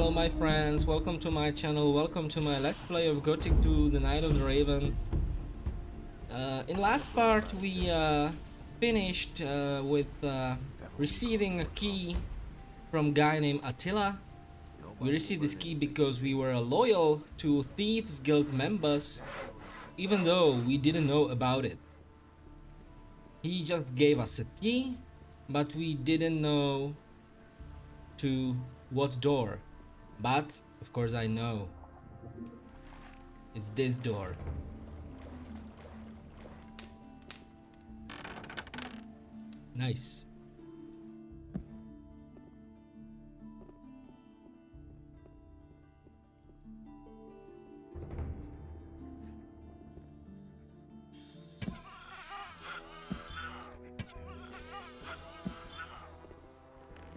Hello my friends, welcome to my channel, welcome to my Let's Play of Gothic 2, The Night of the Raven. In last part we finished with receiving a key from a guy named Attila. We received this key because we were loyal to Thieves Guild members, even though we didn't know about it. He just gave us a key, but we didn't know to what door. But, of course I know. It's this door. Nice.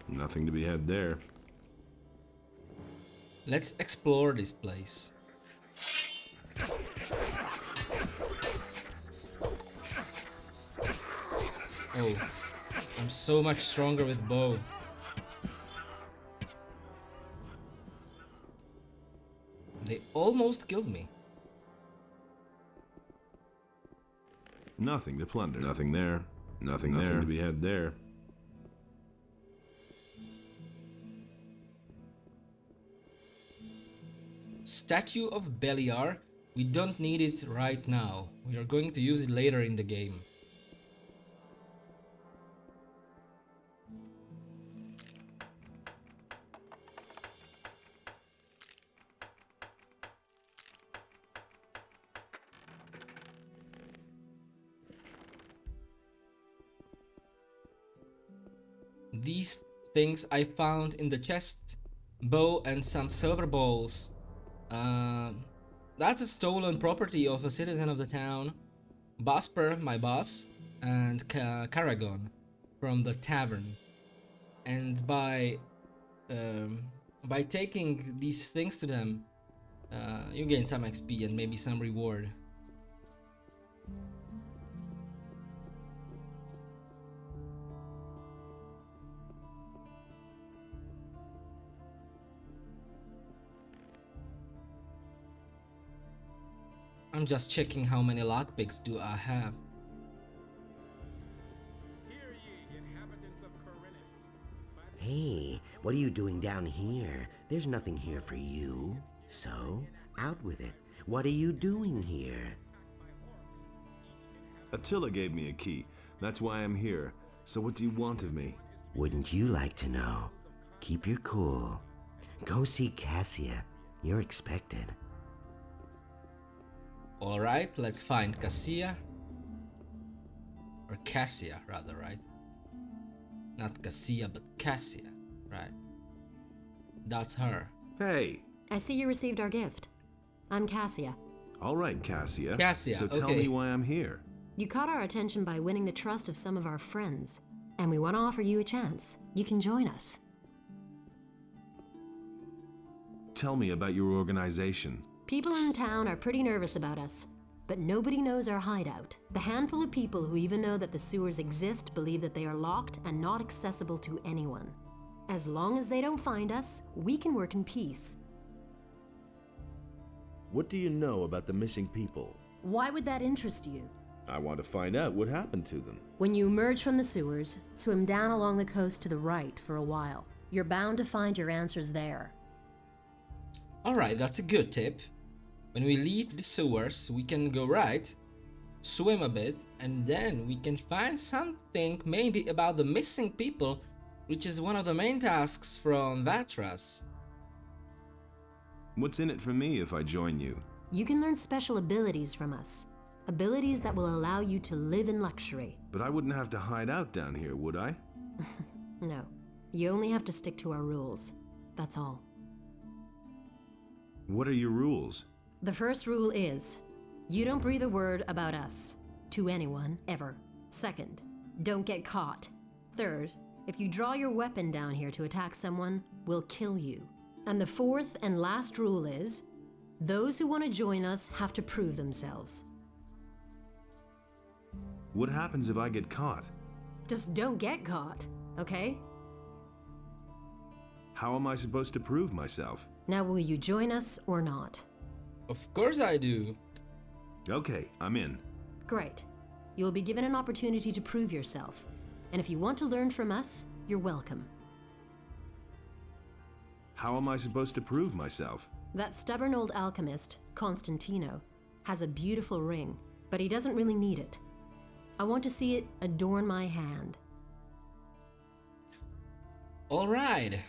Nothing to be had there. Let's explore this place. Oh, I'm so much stronger with bow. They almost killed me. Nothing to plunder. Nothing there. Nothing to be had there. Statue of Beliar. We don't need it right now. We are going to use it later in the game. These things I found in the chest. Bow and some silver balls. That's a stolen property of a citizen of the town. Bosper, my boss, and Karagon from the tavern. And by taking these things to them, you gain some XP and maybe some reward. I'm just checking how many lockpicks do I have. Hear ye, inhabitants of Khorinis. Hey, what are you doing down here? There's nothing here for you. So, out with it. What are you doing here? Attila gave me a key. That's why I'm here. So what do you want of me? Wouldn't you like to know? Keep your cool. Go see Cassia. You're expected. Alright, let's find Cassia. Or Cassia, rather, right? Not Cassia, but Cassia, right? That's her. Hey! I see you received our gift. I'm Cassia. All right, Cassia. Cassia, So tell okay. me why I'm here. You caught our attention by winning the trust of some of our friends, and we want to offer you a chance. You can join us. Tell me about your organization. People in town are pretty nervous about us, but nobody knows our hideout. The handful of people who even know that the sewers exist believe that they are locked and not accessible to anyone. As long as they don't find us, we can work in peace. What do you know about the missing people? Why would that interest you? I want to find out what happened to them. When you emerge from the sewers, swim down along the coast to the right for a while. You're bound to find your answers there. Alright, that's a good tip. When we leave the sewers, we can go right, swim a bit, and then we can find something maybe about the missing people, which is one of the main tasks from Vatras. What's in it for me if I join you? You can learn special abilities from us. Abilities that will allow you to live in luxury. But I wouldn't have to hide out down here, would I? No, you only have to stick to our rules. That's all. What are your rules? The first rule is, you don't breathe a word about us to anyone, ever. Second, don't get caught. Third, if you draw your weapon down here to attack someone, we'll kill you. And the fourth and last rule is, those who want to join us have to prove themselves. What happens if I get caught? Just don't get caught, okay? How am I supposed to prove myself? Now, will you join us or not? Of course I do. Okay, I'm in. Great. You'll be given an opportunity to prove yourself. And if you want to learn from us, you're welcome. How am I supposed to prove myself? That stubborn old alchemist, Constantino, has a beautiful ring, but he doesn't really need it. I want to see it adorn my hand. All right.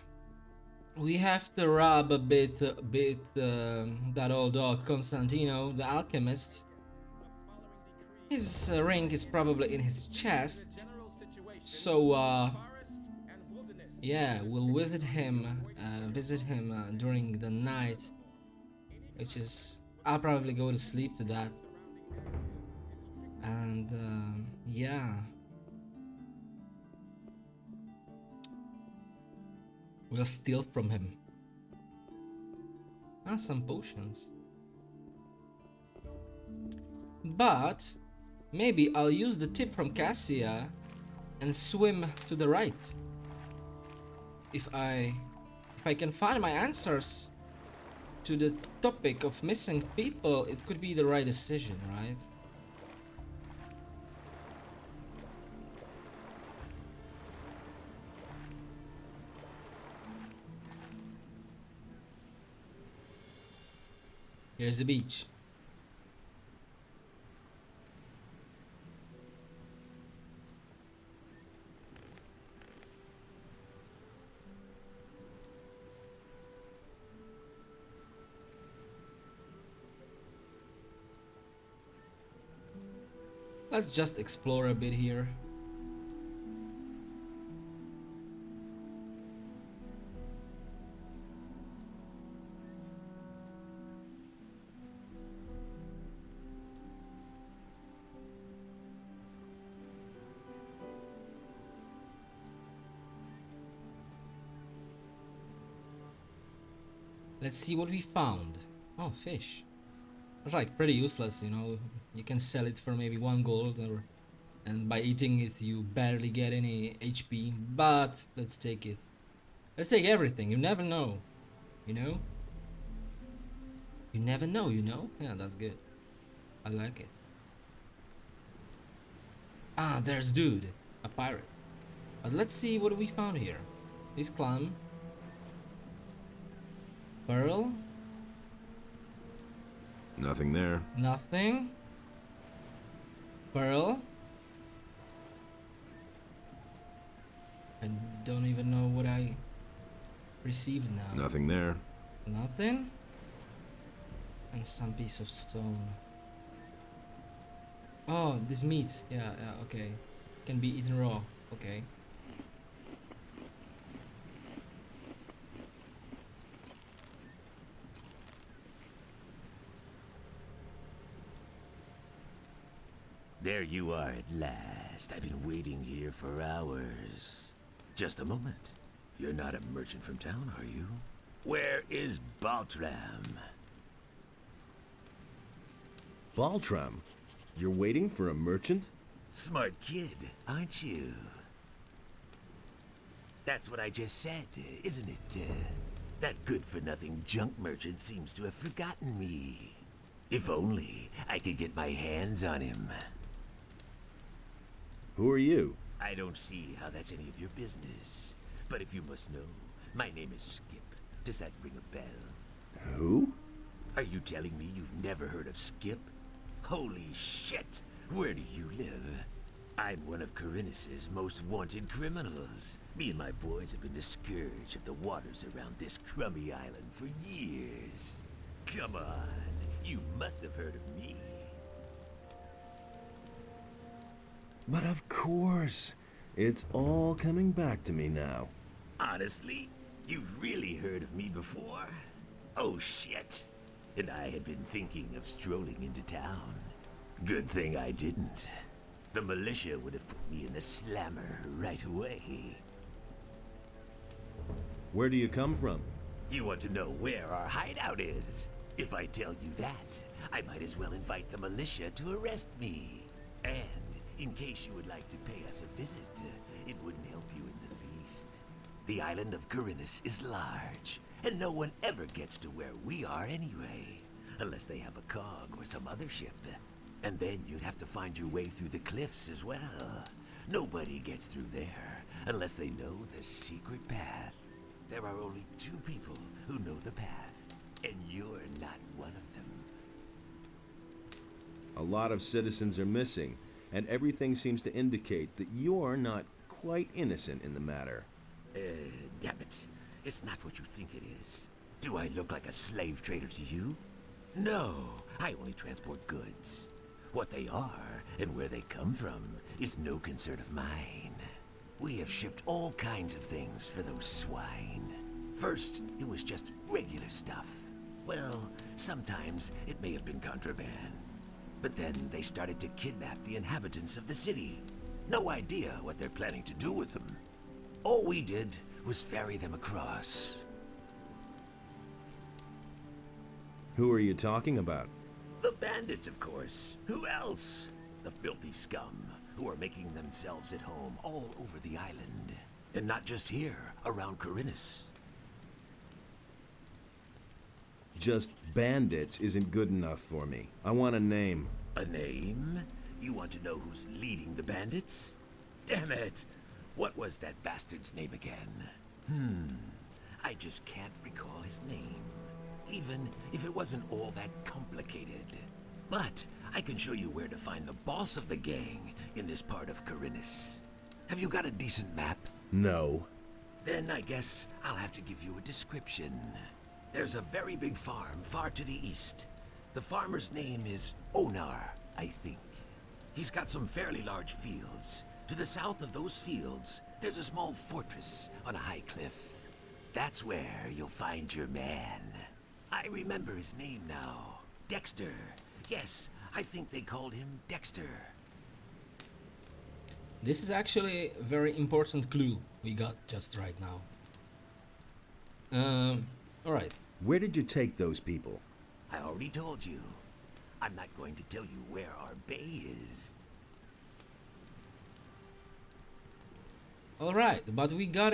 We have to rob a bit that old dog Constantino, the alchemist. His ring is probably in his chest. So yeah, we'll visit him during the night, which is I'll probably go to sleep to that. And yeah, we'll steal from him. Some potions. But maybe I'll use the tip from Cassia and swim to the right. If I can find my answers to the topic of missing people, it could be the right decision, right? Here's the beach. Let's just explore a bit here. Let's see what we found. Oh, fish. That's like pretty useless, you know. You can sell it for maybe 1 gold, and by eating it you barely get any HP. But let's take it. Let's take everything. You never know, you know. You never know, you know. Yeah, that's good. I like it. Ah, there's dude, a pirate. But let's see what we found here. Please climb. Pearl. Nothing there. Nothing. Pearl. I don't even know what I received now. Nothing there. Nothing. And some piece of stone. Oh, this meat. Yeah, okay. Can be eaten raw. Okay. There you are at last. I've been waiting here for hours. Just a moment. You're not a merchant from town, are you? Where is Baltram? Valtram, you're waiting for a merchant? Smart kid, aren't you? That's what I just said, isn't it? That good-for-nothing junk merchant seems to have forgotten me. If only I could get my hands on him. Who are you? I don't see how that's any of your business. But if you must know, my name is Skip. Does that ring a bell? Who? Are you telling me you've never heard of Skip? Holy shit! Where do you live? I'm one of Khorinis' most wanted criminals. Me and my boys have been the scourge of the waters around this crummy island for years. Come on, you must have heard of me. But of course. It's all coming back to me now. Honestly, you've really heard of me before? Oh shit. And I had been thinking of strolling into town. Good thing I didn't. The militia would have put me in the slammer right away. Where do you come from? You want to know where our hideout is? If I tell you that, I might as well invite the militia to arrest me. And in case you would like to pay us a visit, it wouldn't help you in the least. The island of Khorinis is large, and no one ever gets to where we are anyway, unless they have a cog or some other ship. And then you'd have to find your way through the cliffs as well. Nobody gets through there unless they know the secret path. There are only 2 people who know the path, and you're not one of them. A lot of citizens are missing, and everything seems to indicate that you're not quite innocent in the matter. Damn it. It's not what you think it is. Do I look like a slave trader to you? No, I only transport goods. What they are and where they come from is no concern of mine. We have shipped all kinds of things for those swine. First, it was just regular stuff. Well, sometimes it may have been contraband. But then they started to kidnap the inhabitants of the city. No idea what they're planning to do with them. All we did was ferry them across. Who are you talking about? The bandits, of course. Who else? The filthy scum who are making themselves at home all over the island. And not just here, around Khorinis. Just bandits isn't good enough for me. I want a name. A name? You want to know who's leading the bandits? Damn it! What was that bastard's name again? I just can't recall his name. Even if it wasn't all that complicated. But I can show you where to find the boss of the gang in this part of Khorinis. Have you got a decent map? No. Then I guess I'll have to give you a description. There's a very big farm far to the east. The farmer's name is Onar, I think. He's got some fairly large fields. To the south of those fields, there's a small fortress on a high cliff. That's where you'll find your man. I remember his name now. Dexter. Yes, I think they called him Dexter. This is actually a very important clue we got just right now. Alright. Where did you take those people? I already told you. I'm not going to tell you where our bay is. Alright, but we got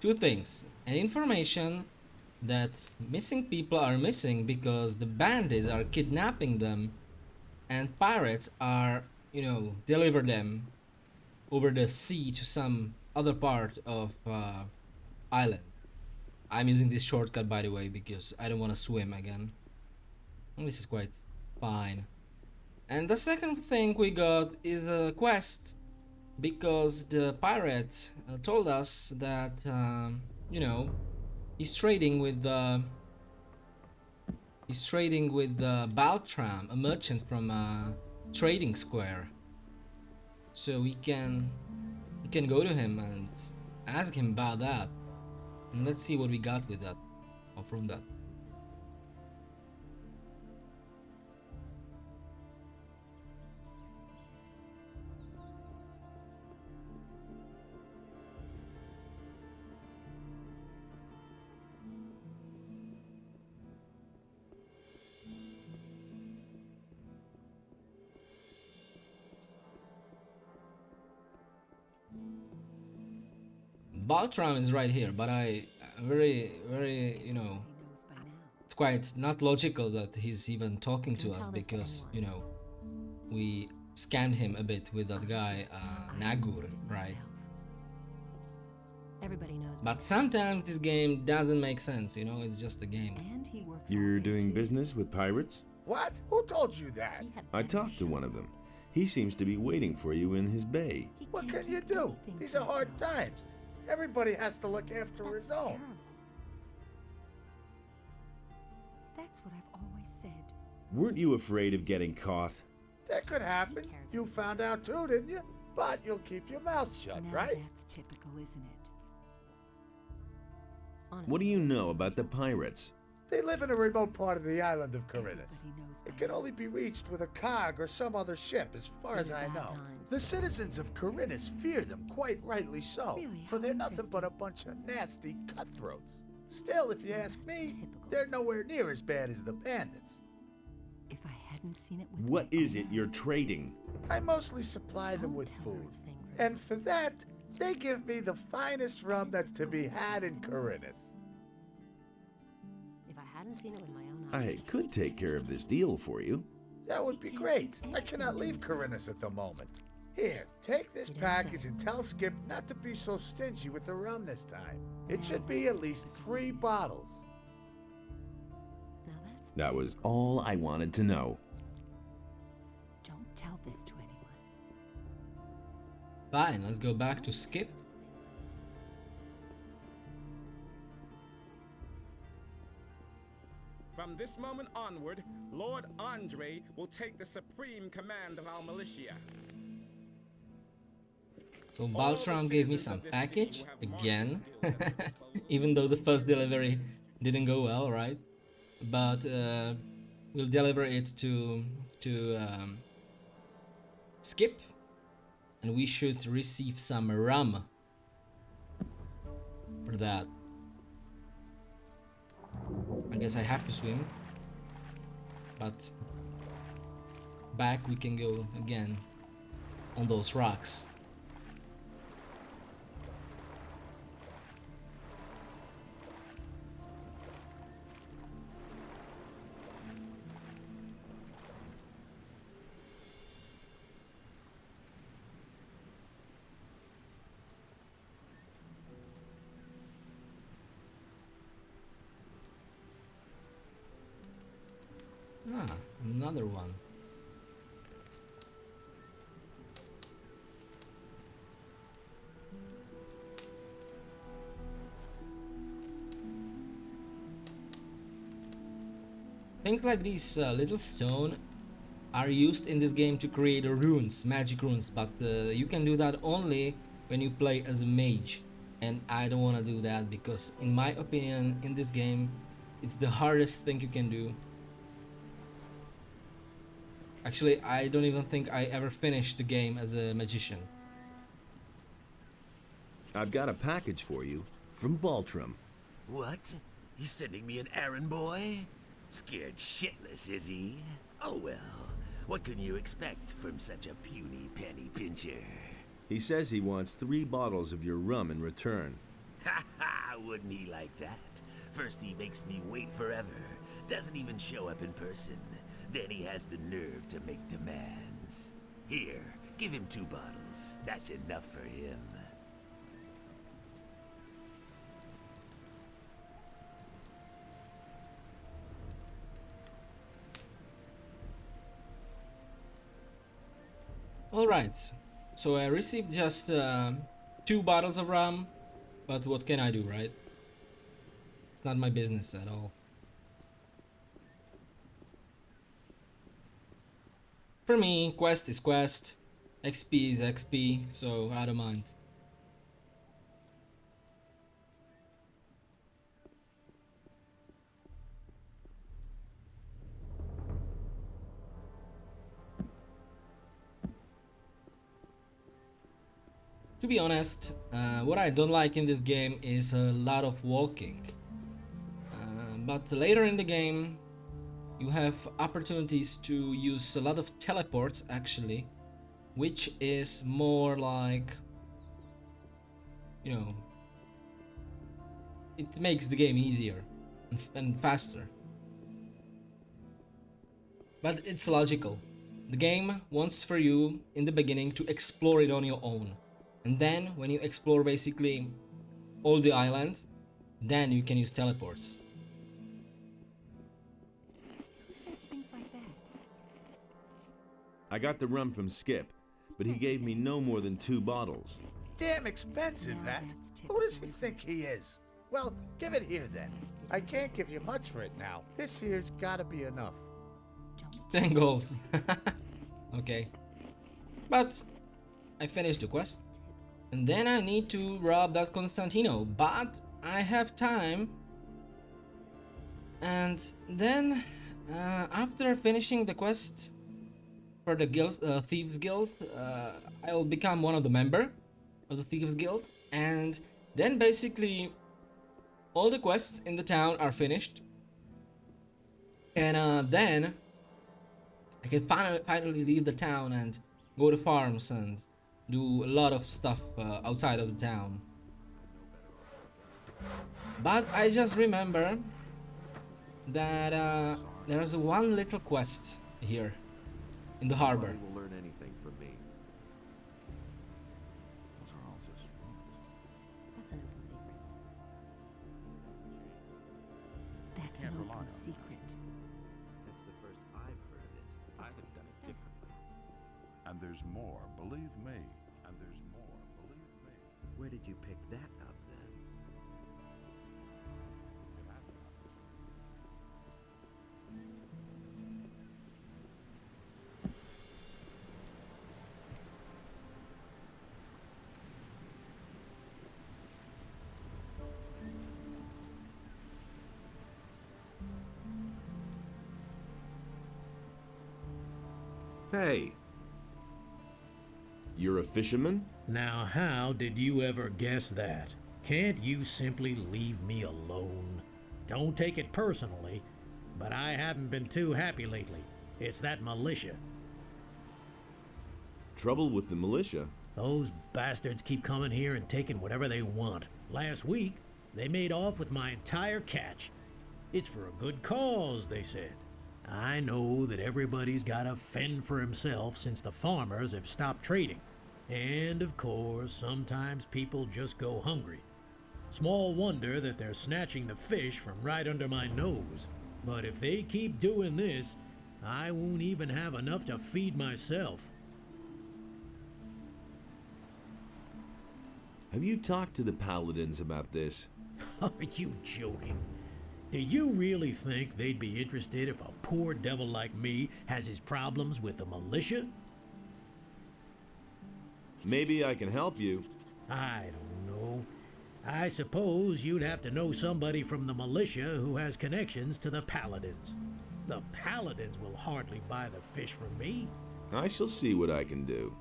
2 things. An information that missing people are missing because the bandits are kidnapping them and pirates are, deliver them over the sea to some other part of island. I'm using this shortcut, by the way, because I don't want to swim again. And this is quite fine. And the second thing we got is the quest, because the pirate told us that, he's trading with Baltram, a merchant from a trading square. So we can go to him and ask him about that. And let's see what we got with that, or from that. Baltram is right here, but I very, it's quite not logical that he's even talking to us because, we scanned him a bit with that guy, Nagur, right? Everybody knows. But sometimes this game doesn't make sense, it's just a game. And he works You're doing business with pirates? What? Who told you that? I talked to one of them. He seems to be waiting for you in his bay. What can you do? These are hard times. Everybody has to look after his own. That's what I've always said. Weren't you afraid of getting caught? That could happen. You found out too, didn't you? But you'll keep your mouth shut, Now right? that's typical, isn't it? What do you know about the pirates? They live in a remote part of the island of Khorinis. Everybody knows It by can now. only be reached with a cog or some other ship, as far as I know. The citizens of Khorinis fear them, quite rightly so, Really? for How they're nothing but a bunch of nasty cutthroats. Still, if you ask me, typical. they're nowhere near as bad as the bandits. If I hadn't seen it with What my is own it you're eyes- trading? I mostly supply them Don't with tell her food. a thing, And for that, They give me the finest rum that's to be had in Khorinis. If I hadn't seen it with my own eyes. I could take care of this deal for you. That would be great. I cannot leave Khorinis at the moment. Here, take this You don't package say. and tell Skip not to be so stingy with the rum this time. It should be at least 3 bottles. Now that's That was all I wanted to know. Don't tell this to anyone. Fine, let's go back to Skip. From this moment onward, Lord Andre will take the supreme command of our militia. So All the Baltram gave me citizens some of this package city will have again, martial skills at their disposal. even though the first delivery didn't go well, right? But we'll deliver it to Skip, and we should receive some rum for that. I guess I have to swim, but back we can go again on those rocks. Ah, another one. Things like these little stone are used in this game to create runes, magic runes, but you can do that only when you play as a mage. And I don't want to do that because, in my opinion, in this game, it's the hardest thing you can do. Actually, I don't even think I ever finished the game as a magician. I've got a package for you from Baltram. What? He's sending me an errand boy? Scared shitless, is he? Oh well, what can you expect from such a puny penny pincher? He says he wants 3 bottles of your rum in return. Ha ha! Wouldn't he like that? First he makes me wait forever, doesn't even show up in person. Then he has the nerve to make demands. Here, give him 2 bottles. That's enough for him. Alright, so I received just 2 bottles of rum, but what can I do, right? It's not my business at all. For me, quest is quest, XP is XP, so I don't mind. To be honest, what I don't like in this game is a lot of walking. But later in the game, you have opportunities to use a lot of teleports actually, which is more like, you know, it makes the game easier and faster. But it's logical. The game wants for you in the beginning to explore it on your own. And then when you explore basically all the island, then you can use teleports. Who says things like that? I got the rum from Skip, but he gave me no more than 2 bottles. Damn expensive, Now that. that's Who does he typical, think he is? Well, give it here then. I can't give you much for it now. This here's gotta be enough. Don't 10 gold. Okay. But I finished the quest. And then I need to rob that Constantino. But I have time. And then after finishing the quest for the guild, Thieves Guild, I'll become one of the member of the Thieves Guild. And then basically all the quests in the town are finished. And then I can finally leave the town and go to farms and do a lot of stuff outside of the town. But I just remember that there's one little quest here in the harbor. Will learn anything from me. That's an open secret. That's an open secret. That's the first I've heard of it. I'd have done it differently. And there's more, believe me. And there's more, believe me. Where did you pick that up then? Hey. You're a fisherman? Now, how did you ever guess that? Can't you simply leave me alone? Don't take it personally, but I haven't been too happy lately. It's that militia. Trouble with the militia? Those bastards keep coming here and taking whatever they want. Last week, they made off with my entire catch. It's for a good cause, they said. I know that everybody's got to fend for himself since the farmers have stopped trading. And of course, sometimes people just go hungry. Small wonder that they're snatching the fish from right under my nose. But if they keep doing this, I won't even have enough to feed myself. Have you talked to the paladins about this? Are you joking? Do you really think they'd be interested if a poor devil like me has his problems with the militia? Maybe I can help you. I don't know. I suppose you'd have to know somebody from the militia who has connections to the paladins. The paladins will hardly buy the fish from me. I shall see what I can do.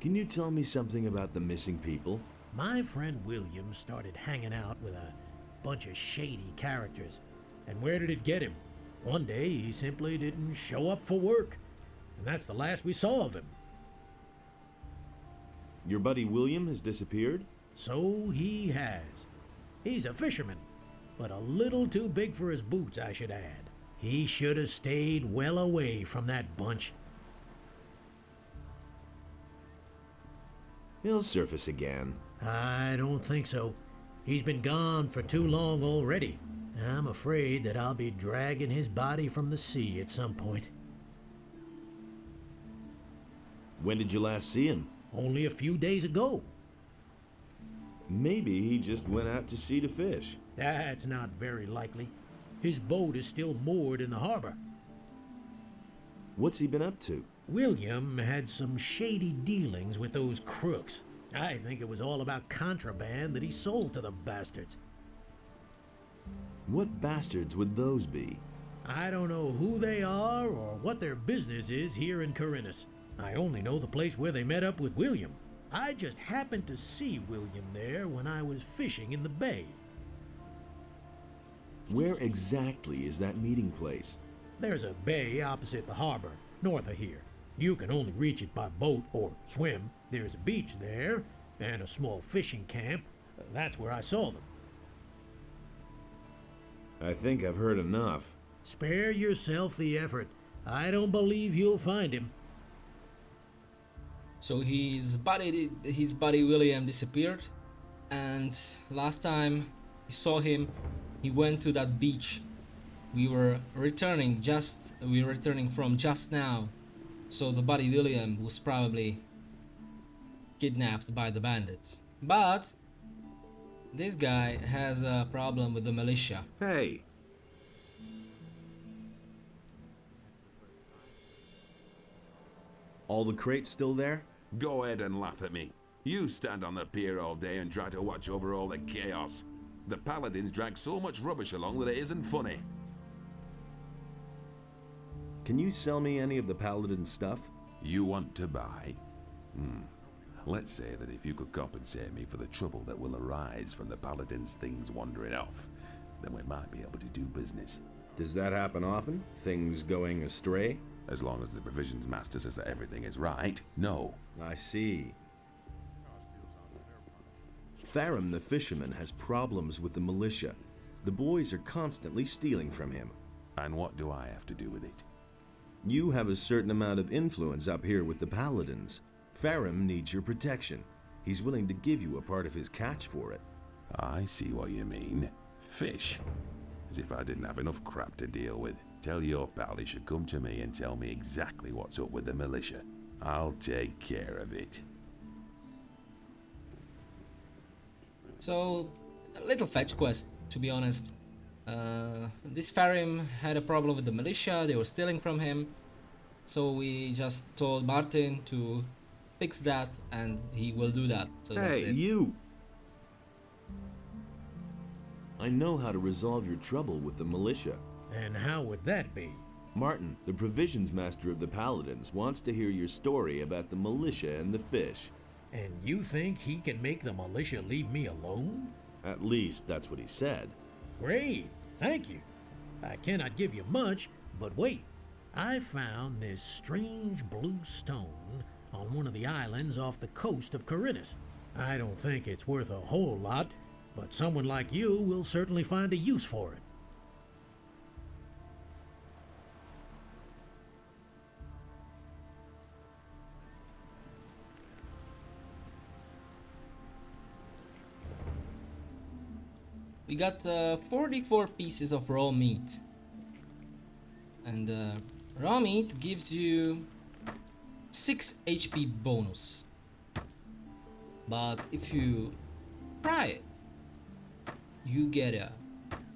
Can you tell me something about the missing people? My friend William started hanging out with a bunch of shady characters. And where did it get him? One day he simply didn't show up for work. And that's the last we saw of him. Your buddy William has disappeared? So he has. He's a fisherman, but a little too big for his boots, I should add. He should have stayed well away from that bunch. He'll surface again. I don't think so. He's been gone for too long already. I'm afraid that I'll be dragging his body from the sea at some point. When did you last see him? Only a few days ago. Maybe he just went out to sea to fish. That's not very likely. His boat is still moored in the harbor. What's he been up to? William had some shady dealings with those crooks. I think it was all about contraband that he sold to the bastards. What bastards would those be? I don't know who they are or what their business is here in Khorinis. I only know the place where they met up with William. I just happened to see William there when I was fishing in the bay. Where exactly is that meeting place? There's a bay opposite the harbor, north of here. You can only reach it by boat or swim. There's a beach there, and a small fishing camp. That's where I saw them. I think I've heard enough. Spare yourself the effort. I don't believe you'll find him. So his buddy William disappeared, and last time he saw him, he went to that beach. We were returning from just now. So the buddy William was probably kidnapped by the bandits. But this guy has a problem with the militia. Hey. All the crates still there? Go ahead and laugh at me. You stand on the pier all day and try to watch over all the chaos. The paladins drag so much rubbish along that it isn't funny. Can you sell me any of the paladin stuff? You want to buy? Let's say that if you could compensate me for the trouble that will arise from the paladins' things wandering off, then we might be able to do business. Does that happen often? Things going astray? As long as the provisions master says that everything is right, no. I see. Farum the fisherman has problems with the militia. The boys are constantly stealing from him. And what do I have to do with it? You have a certain amount of influence up here with the paladins. Farum needs your protection. He's willing to give you a part of his catch for it. I see what you mean. Fish. As if I didn't have enough crap to deal with. Tell your pal he should come to me and tell me exactly what's up with the militia. I'll take care of it. So, a little fetch quest, to be honest. This Farim had a problem with the militia, they were stealing from him. So we just told Martin to fix that, and he will do that. So that's hey, it. you! I know how to resolve your trouble with the militia. And how would that be? Martin, the provisions master of the Paladins, wants to hear your story about the militia and the fish. And you think he can make the militia leave me alone? At least, that's what he said. Great, thank you. I cannot give you much, but wait. I found this strange blue stone on one of the islands off the coast of Khorinis. I don't think it's worth a whole lot, but someone like you will certainly find a use for it. We got 44 pieces of raw meat. And raw meat gives you 6 HP bonus. But if you fry it, you get a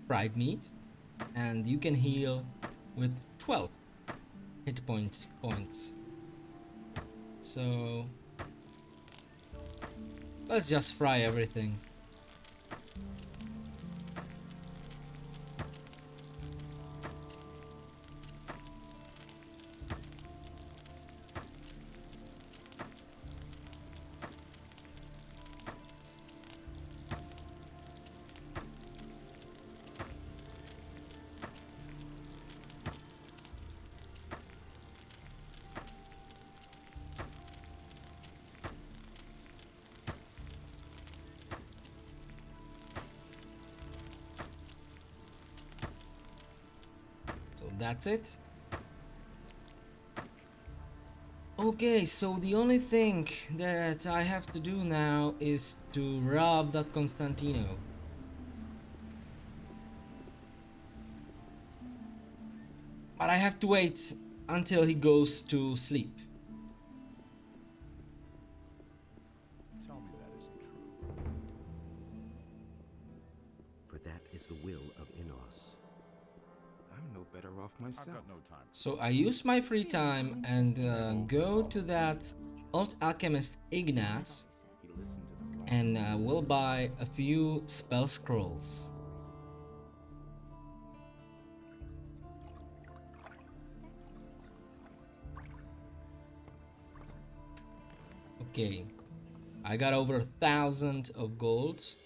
fried meat, and you can heal with 12 hit points. So let's just fry everything. That's it. Okay, so the only thing that I have to do now is to rob that Constantino. But I have to wait until he goes to sleep. Tell me that isn't true. For that is the will of Innos. I'm no better off myself. I've got no time. So I use my free time and go to that old alchemist Ignaz and will buy a few spell scrolls. Okay, I got over 1,000 of golds.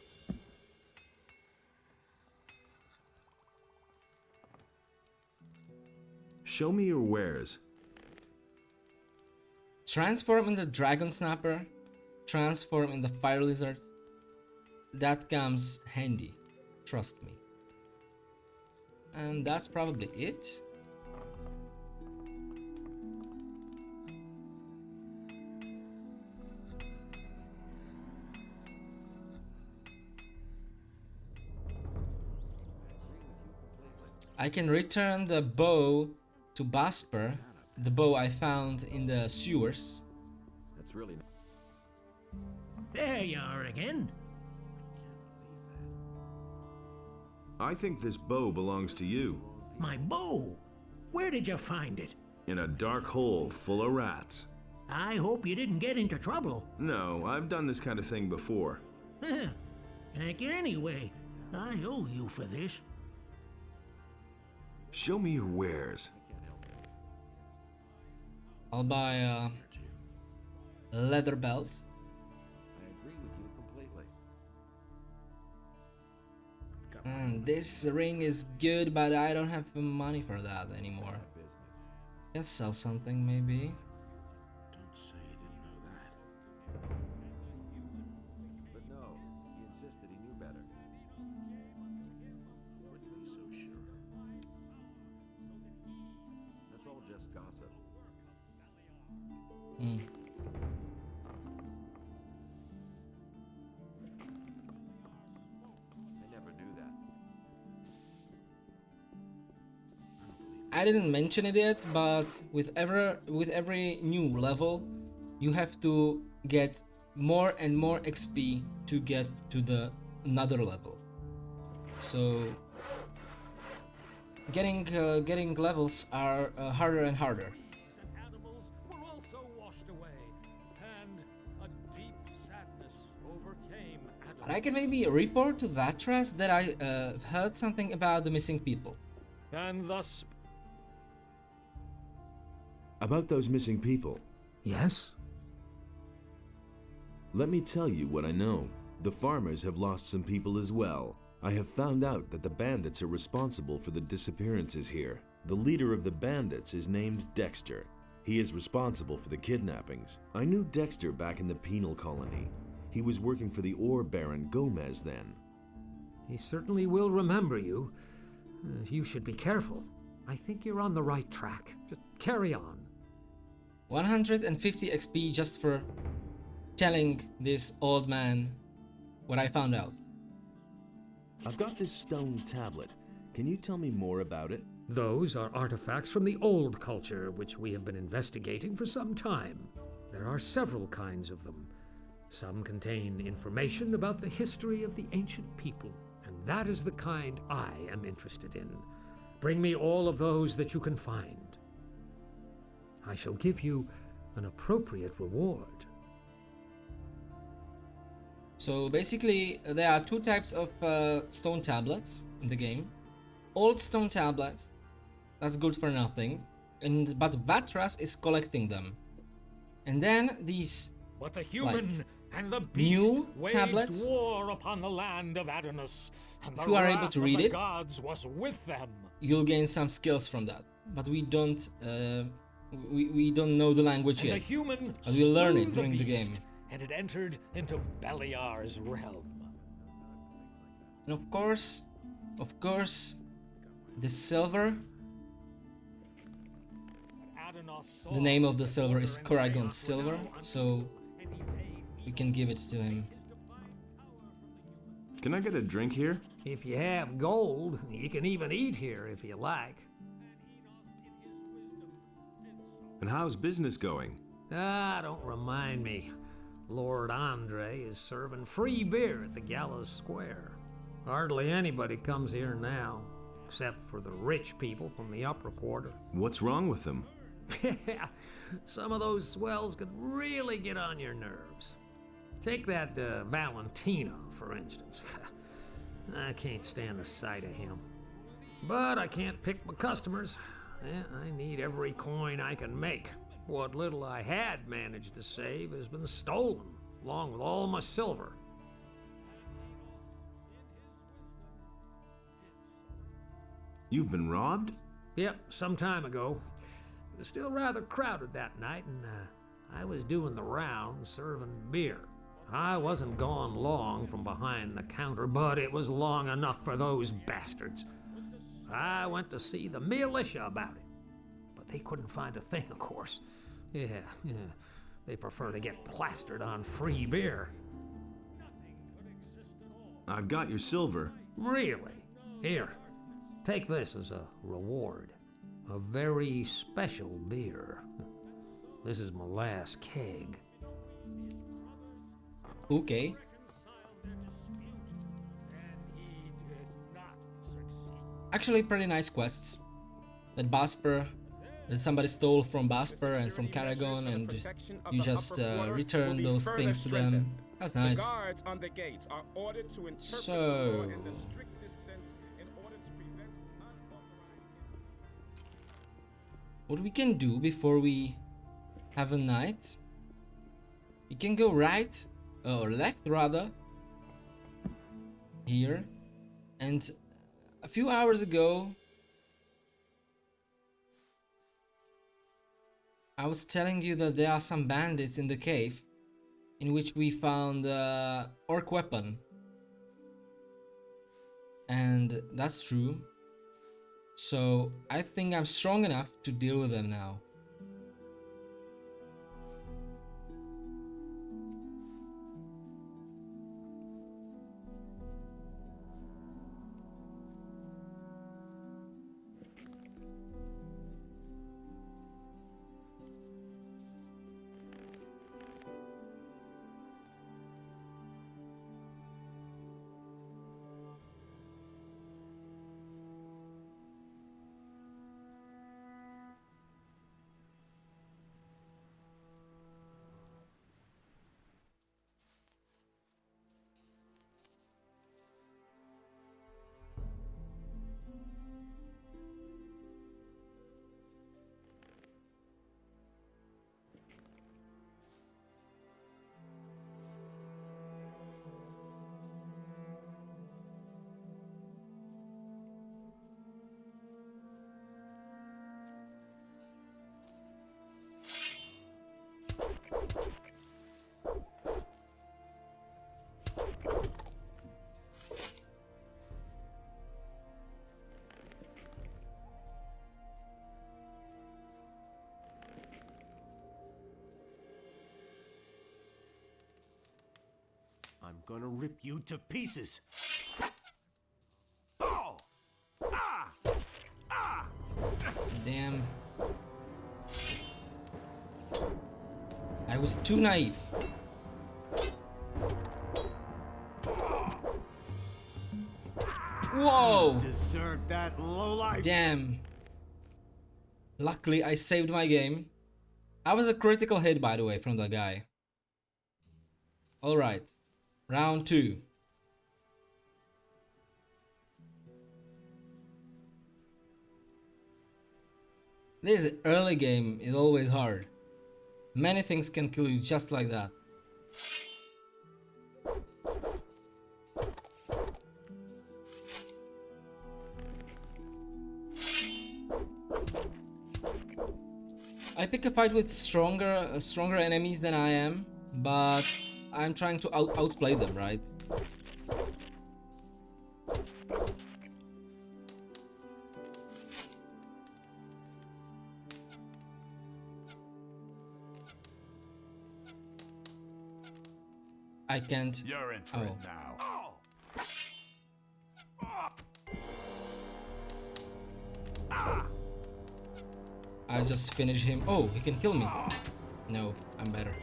Show me your wares. Transform in the dragon snapper, transform in the fire lizard. That comes handy, trust me. And that's probably it. I can return the bow to Basper, the bow I found in the sewers. That's really. There you are again. I think this bow belongs to you. My bow? Where did you find it? In a dark hole full of rats. I hope you didn't get into trouble. No, I've done this kind of thing before. Thank you anyway. I owe you for this. Show me your wares. I'll buy a leather belt. I agree with you completely. And this ring is good, but I don't have the money for that anymore. can sell something maybe. Don't say you didn't know that. But no, he insisted he knew better. Wouldn't be so sure. That's all just gossip. Hmm. I never knew that. I didn't mention it yet, but with every new level, you have to get more and more XP to get to the another level. So getting levels are harder and harder. And animals were also washed away, and a deep sadness overcame Adam. But I can maybe report to Vatras that I heard something about the missing people. And thus About those missing people, Yes? let me tell you what I know. The farmers have lost some people as well. I have found out that the bandits are responsible for the disappearances here. The leader of the bandits is named Dexter. He is responsible for the kidnappings. I knew Dexter back in the penal colony. He was working for the ore baron Gomez then. He certainly will remember you. You should be careful. I think you're on the right track. Just carry on. 150 XP just for telling this old man what I found out. I've got this stone tablet. Can you tell me more about it? Those are artifacts from the old culture, which we have been investigating for some time. There are several kinds of them. Some contain information about the history of the ancient people, and that is the kind I am interested in. Bring me all of those that you can find. I shall give you an appropriate reward. So basically, there are two types of stone tablets in the game. Old stone tablets, that's good for nothing, but Vatras is collecting them. And then these, but the human and the beast new waged tablets, war upon the land of Adonis, and if the you are wrath able to of read the it, gods was with them. you'll gain some skills from that. But we don't know the language And yet. the human But we'll learn slew it during the game. beast, and it entered into Beliar's realm. And of course, the silver. The name of the silver is Koragon's silver, so we can give it to him. Can I get a drink here? If you have gold, you can even eat here if you like. And how's business going? Ah, don't remind me. Lord Andre is serving free beer at the Gallows Square. Hardly anybody comes here now, except for the rich people from the upper quarter. What's wrong with them? Yeah, some of those swells could really get on your nerves. Take that Valentino, for instance. I can't stand the sight of him. But I can't pick my customers. I need every coin I can make. What little I had managed to save has been stolen, along with all my silver. You've been robbed? Yep, some time ago. It was still rather crowded that night, and I was doing the rounds serving beer. I wasn't gone long from behind the counter, but it was long enough for those bastards. I went to see the militia about it, but they couldn't find a thing, of course. Yeah, they prefer to get plastered on free beer. I've got your silver. Really? Here, take this as a reward. A very special beer. This is my last keg. Okay. Actually, pretty nice quests. That somebody stole from Basper and from Karagon, and you just return those things to them. That's nice. The guards on the gates are ordered to interpret the So, law in the strictest sense in order to prevent unauthorized what we can do before we have a night, we can go right, or left rather, here, and a few hours ago I was telling you that there are some bandits in the cave in which we found orc weapon. And that's true. So I think I'm strong enough to deal with them now. I'm gonna rip you to pieces. Oh! Ah! Ah! Damn. I was too naive. Whoa! You deserve that lowlife. Damn. Luckily, I saved my game. I was a critical hit, by the way, from that guy. Alright. Round 2. This early game is always hard. Many things can kill you just like that. I pick a fight with stronger enemies than I am, but I'm trying to outplay them, right? I can't. You're in for it now. I just finish him. Oh, he can kill me. No, I'm better.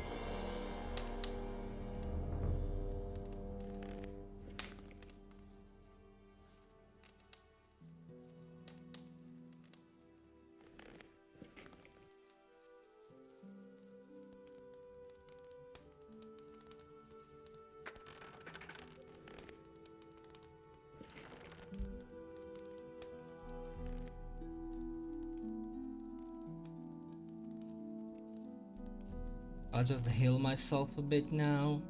I'll just heal myself a bit now.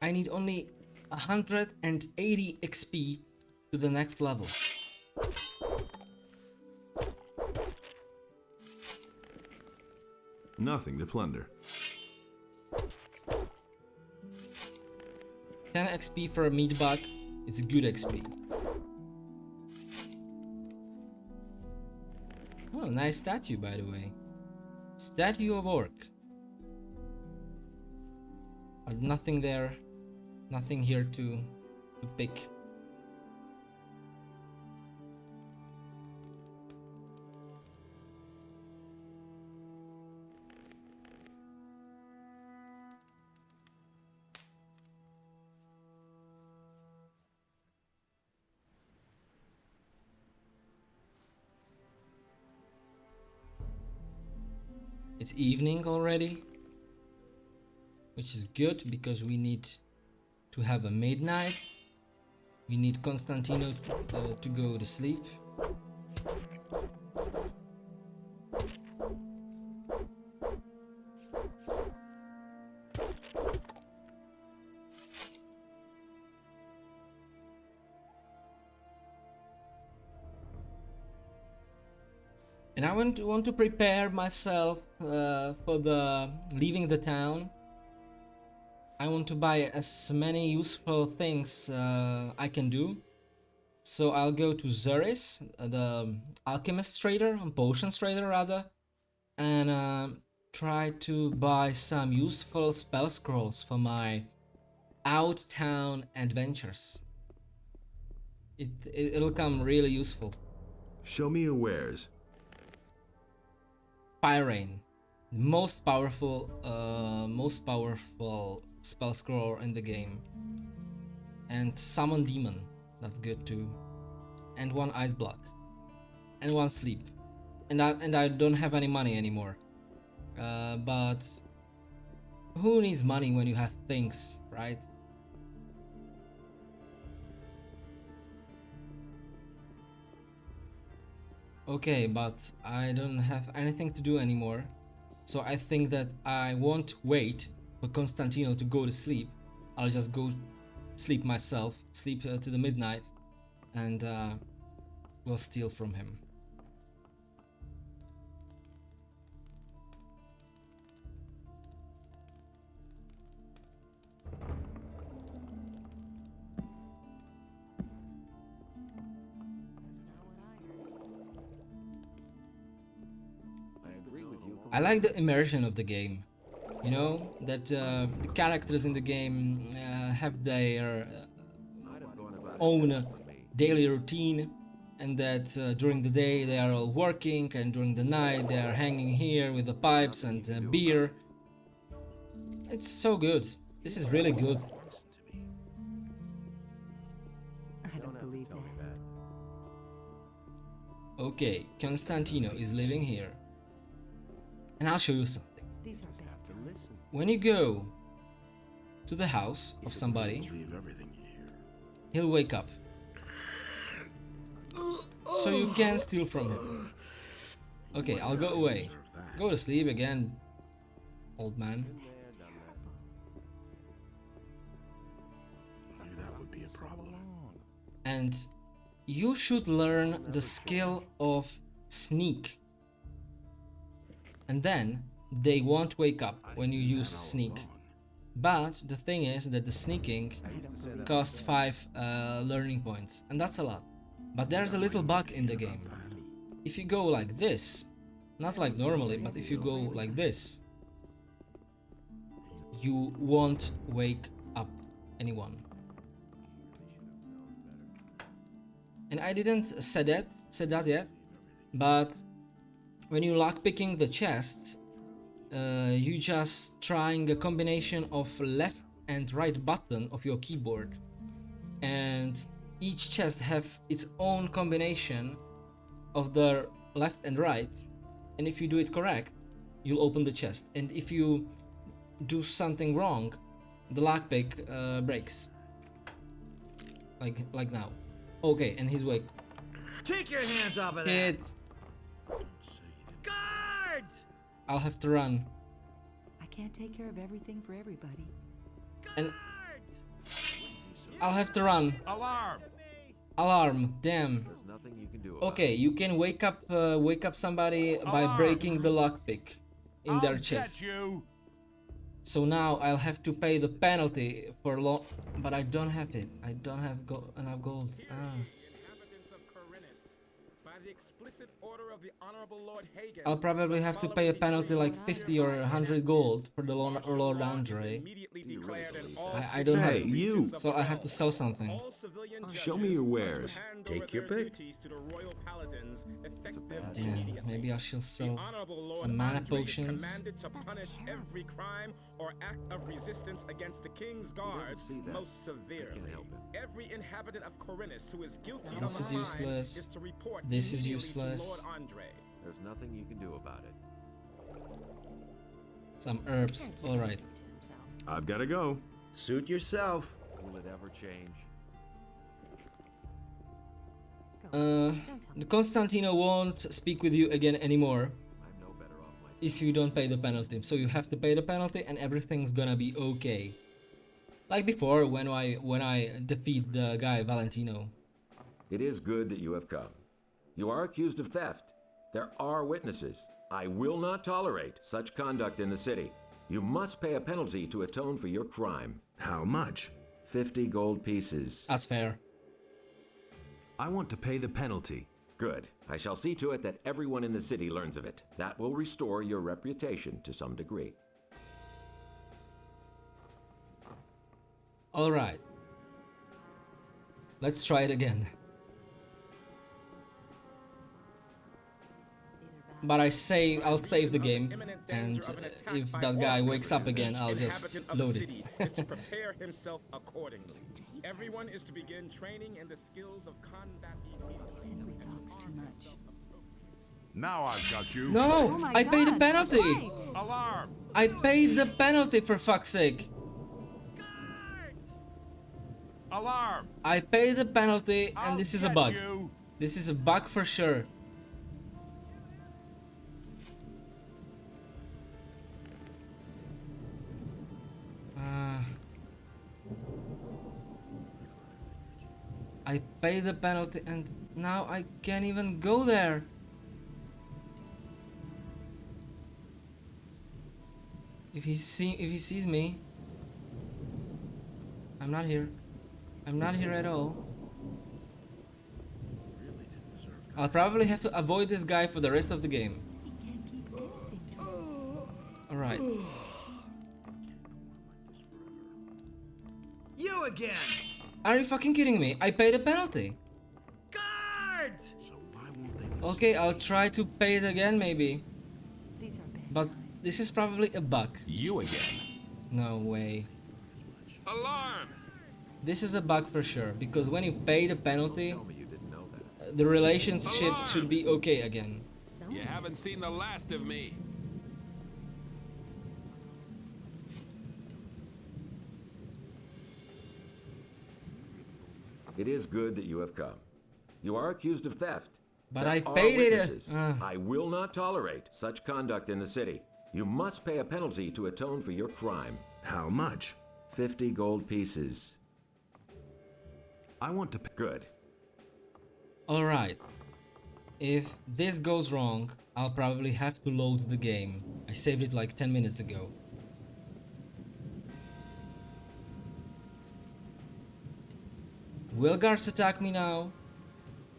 I need only 180 XP to the next level. Nothing to plunder. 10 XP for a meat bug is a good XP. Oh, nice statue, by the way. Statue of Orc. But nothing there. Nothing here to pick. It's evening already, which is good because we need to have a midnight. We need Constantino to go to sleep. And I want to prepare myself for the leaving the town. I want to buy as many useful things I can do. So I'll go to Zuris, the alchemist trader, potions trader rather, and try to buy some useful spell scrolls for my out-town adventures. It'll come really useful. Show me your wares. Pyrain, most powerful spell scroll in the game, and summon demon. That's good too. And one ice block, and one sleep, and I don't have any money anymore. But who needs money when you have things, right? Okay, but I don't have anything to do anymore, so I think that I won't wait for Constantino to go to sleep. I'll just go sleep myself, sleep to the midnight, and we'll steal from him. I like the immersion of the game. You know, that the characters in the game have their own daily routine, and that during the day they are all working, and during the night they are hanging here with the pipes and beer. It's so good. This is really good. I don't believe that. Okay, Constantino is living here. And I'll show you something. These are bad times. When you go to the house of somebody, he'll wake up. So you can steal from him. Okay, I'll go away. Go to sleep again, old man. That would be a problem. And you should learn the skill of sneak. And then they won't wake up when you use sneak. But the thing is that the sneaking costs 5 learning points, and that's a lot. But there's a little bug in the game. If you go like this, not like normally, but if you go like this, you won't wake up anyone. And I didn't say that yet, but when you lockpicking the chest, you just trying a combination of left and right button of your keyboard, and each chest have its own combination of the left and right, and if you do it correct, you'll open the chest, and if you do something wrong, the lockpick breaks. Like now. Okay, and he's awake. Take your hands off of that! Hit. Guards! I'll have to run. I can't take care of everything for everybody. And I'll have to run. Alarm! Alarm, damn. There's nothing you can do about Okay, you can wake up somebody by breaking the lockpick in their chest. You. So now I'll have to pay the penalty for but I don't have it. I don't have enough gold. Inhabitants of Khorinis, by the explicit order of the Honorable Lord Hagen, I'll probably have to pay a penalty like 50 or 100 gold for the Lord Andre. I don't have it. You! So I have to sell something. Show me your wares. Take your pick. Damn, maybe I shall sell some mana potions. Commanded to punish every crime or act of resistance against the king's guards most severely. Every inhabitant of Khorinis who is guilty of This is a crime useless. is to report This is immediately to useless. Lord Andre. There's nothing you can do about it. Some herbs. Alright. I've got to go. Suit yourself. Will it ever change? The Constantino won't speak with you again anymore I'm no better off myself. if you don't pay the penalty. So you have to pay the penalty and everything's gonna be okay. Like before when I defeat the guy Valentino. It is good that you have come. You are accused of theft. There are witnesses. I will not tolerate such conduct in the city. You must pay a penalty to atone for your crime. How much? 50 gold pieces. That's fair. I want to pay the penalty. Good. I shall see to it that everyone in the city learns of it. That will restore your reputation to some degree. All right. Let's try it again. But I'll save the game, and if that guy wakes up again, I'll just load it. Is to prepare himself accordingly. Everyone is to begin training in the skills of combat immediately. Simply talks too much. Now I've got you. No, Oh my I paid the God, penalty. right. Alarm! I paid the penalty, for fuck's sake. Alarm! I paid the penalty, and I'll this is a get bug. you. This is a bug for sure. I paid the penalty and now I can't even go there. If he sees me, I'm not here. I'm not here at all. I'll probably have to avoid this guy for the rest of the game. Alright. You again! Are you fucking kidding me? I paid a penalty. Guards! Okay, I'll try to pay it again maybe. These are bad But this is probably a bug. You again. No way. Alarm! This is a bug for sure, because when you pay the penalty, Tell me you didn't know that. the relationships should be okay again. You haven't seen the last of me. It is good that you have come. You are accused of theft. But There I are paid it. witnesses. I will not tolerate such conduct in the city. You must pay a penalty to atone for your crime. How much? 50 gold pieces. I want to pay. Good. Alright. If this goes wrong, I'll probably have to load the game. I saved it like 10 minutes ago. Will guards attack me now?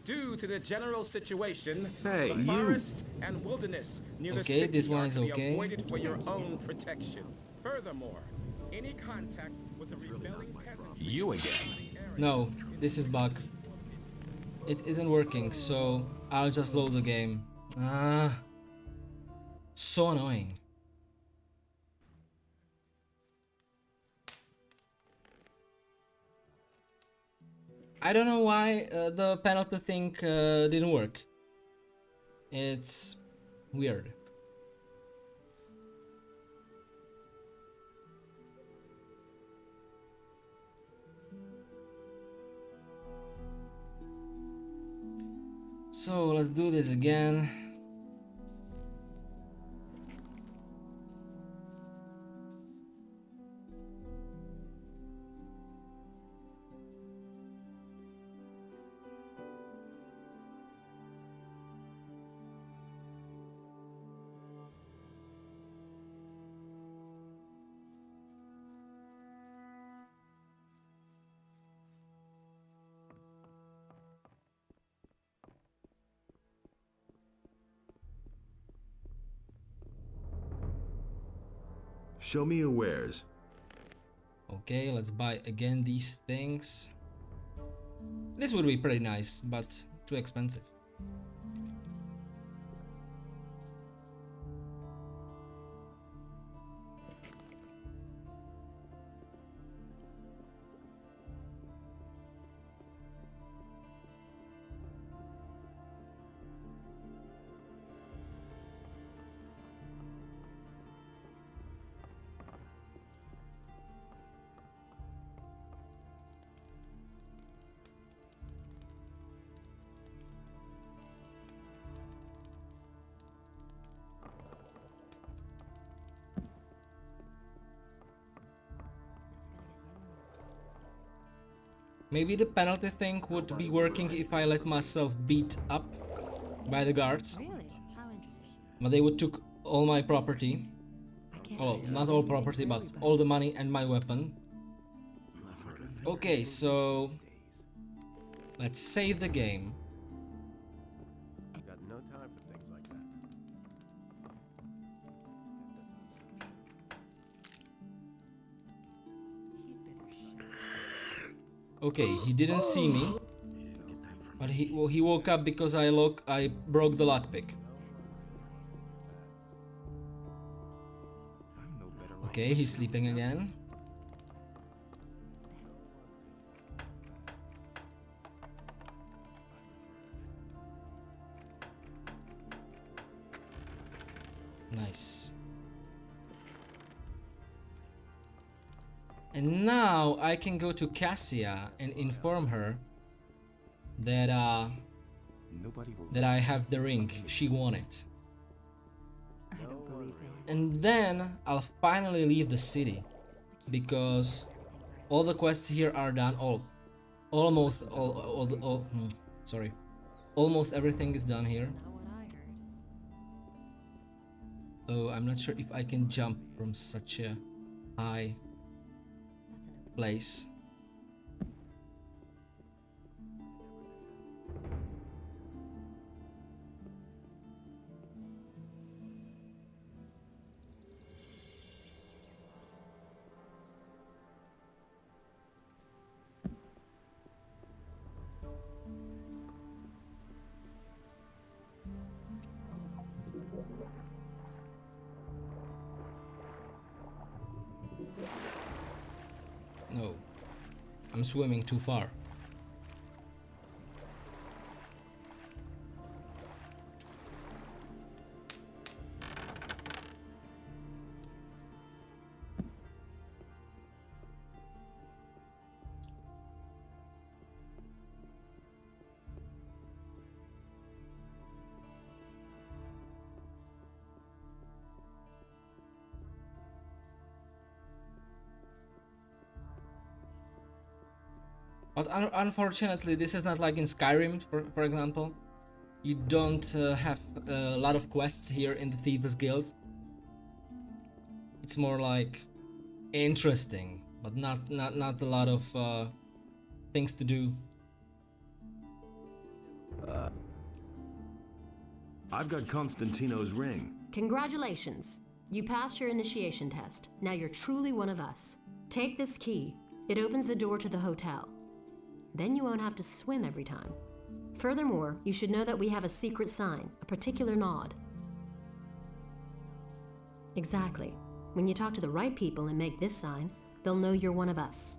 Due to the general situation, Hey, the you. forest and wilderness near the Okay, city this one are is to be okay. avoided for your own protection. Furthermore, any contact with the rebelling peasants... You again. No, this is bug. It isn't working, so I'll just load the game. So annoying. I don't know why the penalty thing didn't work. It's weird. So let's do this again. Show me your wares. Okay, let's buy again these things. This would be pretty nice, but too expensive. Maybe the penalty thing would be working if I let myself beat up by the guards. Really? But they would took all my property. Oh, not all property, but all the money and my weapon. Okay, so let's save the game. I've got no time for things like that. Okay, he didn't see me, but he woke up because I broke the lockpick. Okay, he's sleeping again. Nice. And now I can go to Cassia and inform her that that I have the ring. She won it. And then I'll finally leave the city, because all the quests here are done. Almost everything is done here. Oh, I'm not sure if I can jump from such a high place. No, I'm swimming too far. But unfortunately, this is not like in Skyrim, for example. You don't have a lot of quests here in the Thieves Guild. It's more like interesting, but not a lot of things to do. I've got Constantino's ring. Congratulations. You passed your initiation test. Now you're truly one of us. Take this key. It opens the door to the hotel. Then you won't have to swim every time. Furthermore, you should know that we have a secret sign, a particular nod. Exactly. When you talk to the right people and make this sign, they'll know you're one of us.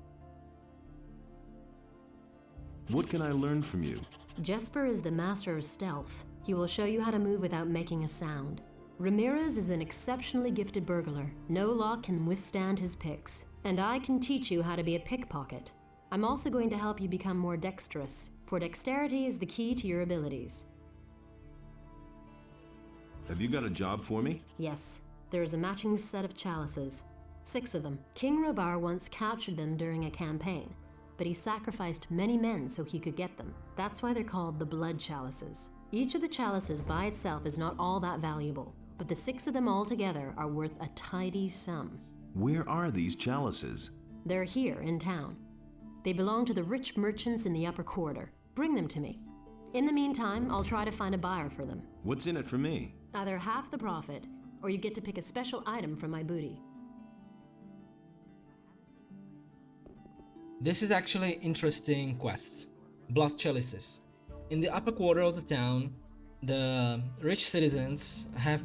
What can I learn from you? Jesper is the master of stealth. He will show you how to move without making a sound. Ramirez is an exceptionally gifted burglar. No lock can withstand his picks. And I can teach you how to be a pickpocket. I'm also going to help you become more dexterous, for dexterity is the key to your abilities. Have you got a job for me? Yes, there is a matching set of chalices. 6 of them. King Robar once captured them during a campaign, but he sacrificed many men so he could get them. That's why they're called the blood chalices. Each of the chalices by itself is not all that valuable, but the 6 of them all together are worth a tidy sum. Where are these chalices? They're here in town. They belong to the rich merchants in the upper quarter. Bring them to me. In the meantime, I'll try to find a buyer for them. What's in it for me? Either half the profit, or you get to pick a special item from my booty. This is actually interesting quests. Blood chalices. In the upper quarter of the town, the rich citizens have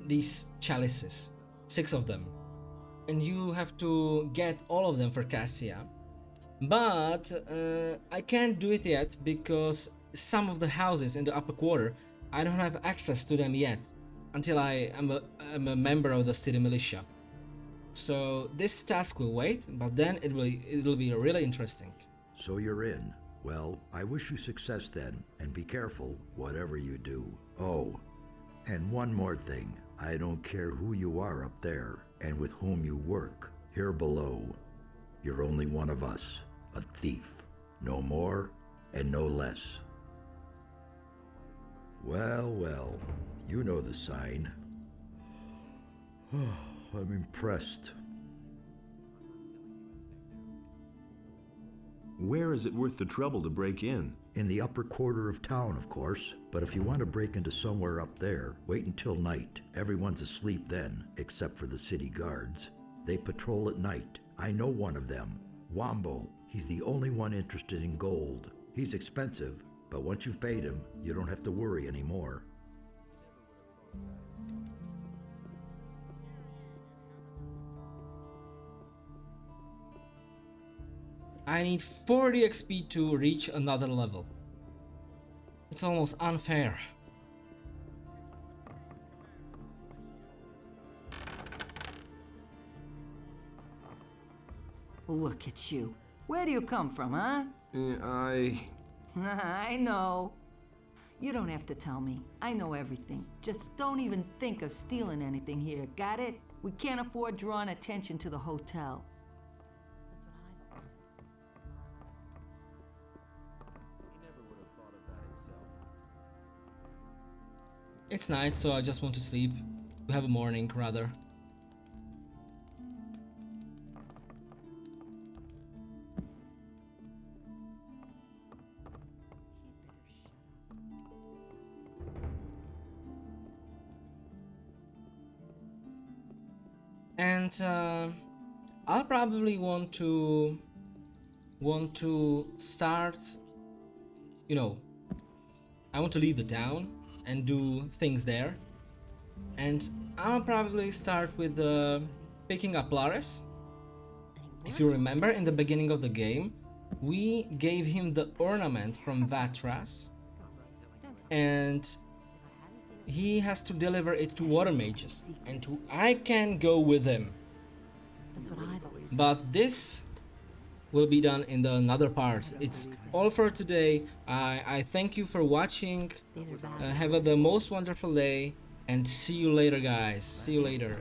these chalices. 6 of them. And you have to get all of them for Cassia. But I can't do it yet because some of the houses in the upper quarter, I don't have access to them yet until I am a member of the city militia. So this task will wait, but then it'll be really interesting. So you're in. Well, I wish you success then, and be careful whatever you do. Oh, and one more thing. I don't care who you are up there and with whom you work. Here below, you're only one of us. A thief. No more and no less. Well, well. You know the sign. I'm impressed. Where is it worth the trouble to break in? In the upper quarter of town, of course. But if you want to break into somewhere up there, wait until night. Everyone's asleep then, except for the city guards. They patrol at night. I know one of them. Wombo. He's the only one interested in gold. He's expensive, but once you've paid him, you don't have to worry anymore. I need 40 XP to reach another level. It's almost unfair. Look at you. Where do you come from, huh? I know. You don't have to tell me. I know everything. Just don't even think of stealing anything here, got it? We can't afford drawing attention to the hotel. It's night, so I just want to sleep. We have a morning, rather. And I'll probably want to start, you know, I want to leave the town and do things there, and I'll probably start with picking up Lares. If you remember, in the beginning of the game we gave him the ornament from Vatras, and he has to deliver it to water mages, and I can go with him. But this will be done in the another part. It's all for today. I thank you for watching. Have the most wonderful day, and see you later, guys. See you later.